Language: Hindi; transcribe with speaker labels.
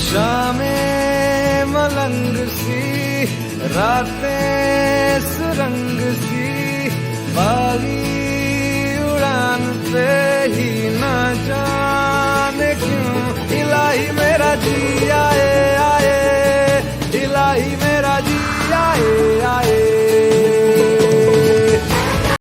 Speaker 1: शामें मलंग सी, रातें सुरंग सी, बागी उड़ान पे ही ना जाने क्यों इलाही मेरा जी